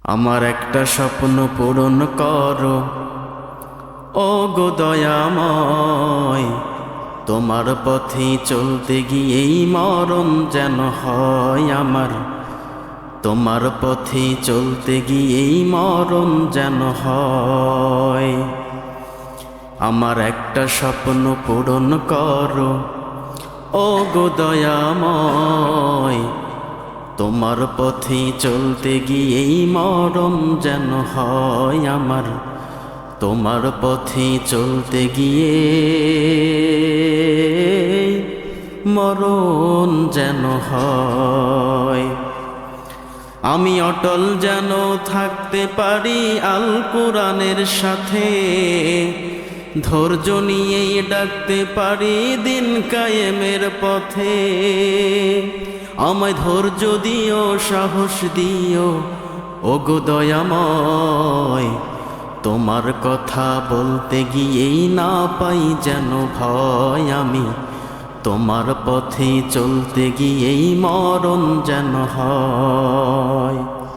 আমার একটা স্বপ্ন পূরণ করো ও গো দয়াময়। তোমার পথে চলতে গিয়েই মরণ যেন হয় আমার। তোমার পথে চলতে গিয়েই মরণ যেন হয়। আমার একটা স্বপ্ন পূরণ করো ও গো দয়াময়। তোমার পথে চলতে গিয়েই মরণ যেন হয় আমার। তোমার পথে চলতে গিয়ে মরণ যেন হয়। আমি অটল যেন থাকতে পারি আল কোরআনের সাথে, ধৈর্য নিয়েই ডাকতে পারি দিন কায়েমের পথে। আমায় ধৈর্য দিও, সাহস দিও ও গো দয়াময়। তোমার কথা বলতে গিয়েই না পাই যেন ভয় আমি। তোমার পথে চলতে গিয়েই মরণ যেন হয়।